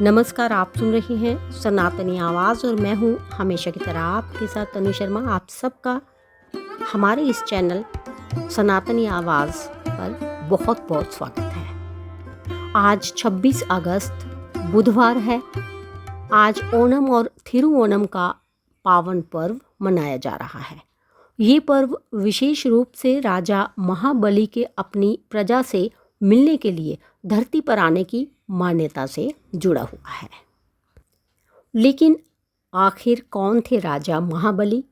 नमस्कार, आप सुन रही हैं सनातनी आवाज़ और मैं हूँ हमेशा की तरह आपके साथ तनु शर्मा। आप सबका हमारे इस चैनल सनातनी आवाज़ पर बहुत बहुत स्वागत है। आज 26 अगस्त बुधवार है। आज ओणम और थिरुओणम का पावन पर्व मनाया जा रहा है। ये पर्व विशेष रूप से राजा महाबली के अपनी प्रजा से मिलने के लिए धरती पर आने की मान्यता से जुड़ा हुआ है। लेकिन आखिर कौन थे राजा महाबली?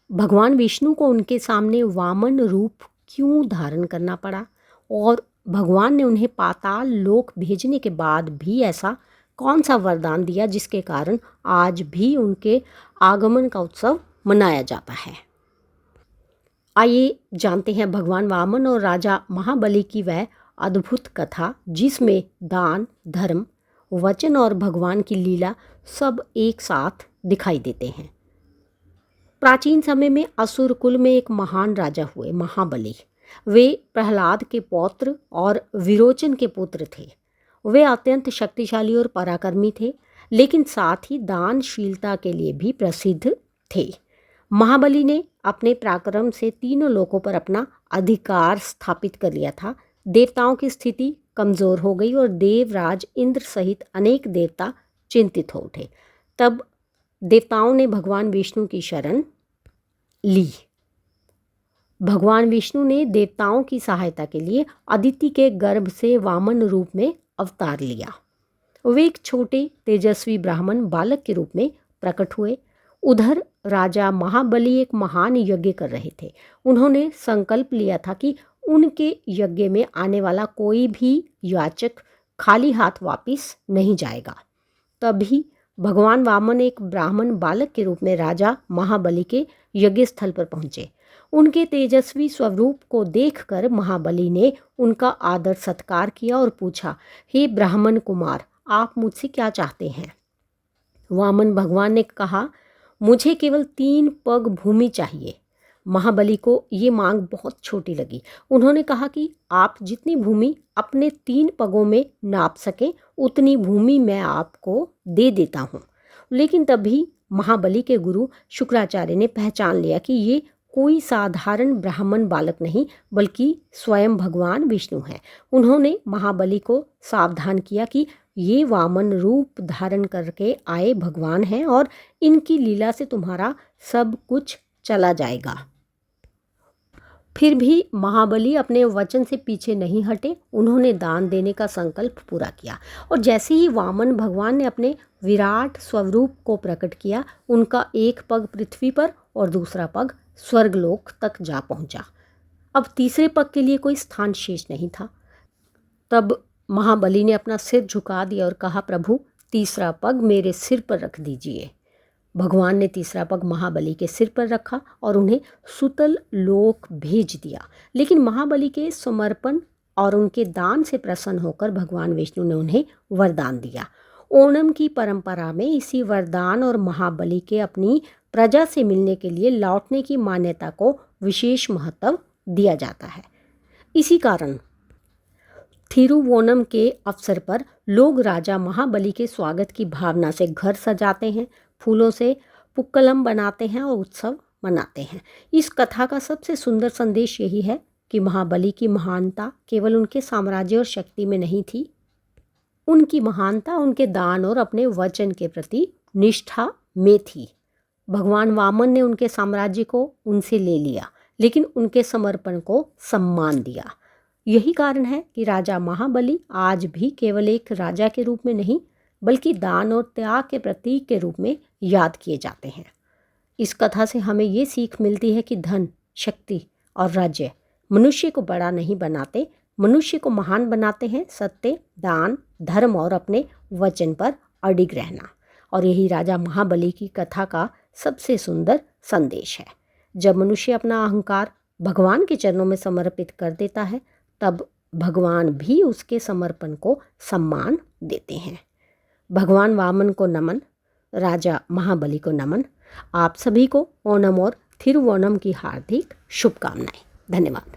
भगवान विष्णु को उनके सामने वामन रूप क्यों धारण करना पड़ा? और भगवान ने उन्हें पाताल लोक भेजने के बाद भी ऐसा कौन सा वरदान दिया जिसके कारण आज भी उनके आगमन का उत्सव मनाया जाता है? आइए जानते हैं भगवान वामन और राजा महाबली की वह अद्भुत कथा जिसमें दान, धर्म, वचन और भगवान की लीला सब एक साथ दिखाई देते हैं। प्राचीन समय में असुर कुल में एक महान राजा हुए महाबली। वे प्रहलाद के पौत्र और विरोचन के पुत्र थे। वे अत्यंत शक्तिशाली और पराक्रमी थे, लेकिन साथ ही दानशीलता के लिए भी प्रसिद्ध थे। महाबली ने अपने पराक्रम से तीनों लोकों पर अपना अधिकार स्थापित कर लिया था। देवताओं की स्थिति कमज़ोर हो गई और देवराज इंद्र सहित अनेक देवता चिंतित हो उठे। तब देवताओं ने भगवान विष्णु की शरण ली। भगवान विष्णु ने देवताओं की सहायता के लिए अदिति के गर्भ से वामन रूप में अवतार लिया। वे एक छोटे तेजस्वी ब्राह्मण बालक के रूप में प्रकट हुए। उधर राजा महाबली एक महान यज्ञ कर रहे थे। उन्होंने संकल्प लिया था कि उनके यज्ञ में आने वाला कोई भी याचक खाली हाथ वापस नहीं जाएगा। तभी भगवान वामन एक ब्राह्मण बालक के रूप में राजा महाबली के यज्ञ स्थल पर पहुंचे। उनके तेजस्वी स्वरूप को देखकर महाबली ने उनका आदर सत्कार किया और पूछा, हे ब्राह्मण कुमार, आप मुझसे क्या चाहते हैं? वामन भगवान ने कहा, मुझे केवल 3 पग भूमि चाहिए। महाबली को ये मांग बहुत छोटी लगी। उन्होंने कहा कि आप जितनी भूमि अपने 3 पगों में नाप सकें उतनी भूमि मैं आपको दे देता हूँ। लेकिन तभी महाबली के गुरु शुक्राचार्य ने पहचान लिया कि ये कोई साधारण ब्राह्मण बालक नहीं बल्कि स्वयं भगवान विष्णु हैं। उन्होंने महाबली को सावधान किया कि ये वामन रूप धारण करके आए भगवान हैं और इनकी लीला से तुम्हारा सब कुछ चला जाएगा। फिर भी महाबली अपने वचन से पीछे नहीं हटे। उन्होंने दान देने का संकल्प पूरा किया और जैसे ही वामन भगवान ने अपने विराट स्वरूप को प्रकट किया, उनका एक पग पृथ्वी पर और दूसरा पग स्वर्गलोक तक जा पहुंचा। अब तीसरे पग के लिए कोई स्थान शेष नहीं था। तब महाबली ने अपना सिर झुका दिया और कहा, प्रभु, तीसरा पग मेरे सिर पर रख दीजिए। भगवान ने तीसरा पग महाबली के सिर पर रखा और उन्हें सुतल लोक भेज दिया। लेकिन महाबली के समर्पण और उनके दान से प्रसन्न होकर भगवान विष्णु ने उन्हें वरदान दिया। ओणम की परंपरा में इसी वरदान और महाबली के अपनी प्रजा से मिलने के लिए लौटने की मान्यता को विशेष महत्व दिया जाता है। इसी कारण थिरुवोणम के अवसर पर लोग राजा महाबली के स्वागत की भावना से घर सजाते हैं, फूलों से पुक्कलम बनाते हैं और उत्सव मनाते हैं। इस कथा का सबसे सुंदर संदेश यही है कि महाबली की महानता केवल उनके साम्राज्य और शक्ति में नहीं थी। उनकी महानता उनके दान और अपने वचन के प्रति निष्ठा में थी। भगवान वामन ने उनके साम्राज्य को उनसे ले लिया, लेकिन उनके समर्पण को सम्मान दिया। यही कारण है कि राजा महाबली आज भी केवल एक राजा के रूप में नहीं बल्कि दान और त्याग के प्रतीक के रूप में याद किए जाते हैं। इस कथा से हमें ये सीख मिलती है कि धन, शक्ति और राज्य मनुष्य को बड़ा नहीं बनाते, मनुष्य को महान बनाते हैं। सत्य, दान, धर्म और अपने वचन पर अडिग रहना। और यही राजा महाबली की कथा का सबसे सुंदर संदेश है। जब मनुष्य अपना अहंकार भगवान के चरणों में समर्पित कर देता है, तब भगवान भी उसके समर्पण को सम्मान देते हैं। भगवान वामन को नमन, राजा महाबली को नमन। आप सभी को ओणम और थिरुवोणम की हार्दिक शुभकामनाएं। धन्यवाद।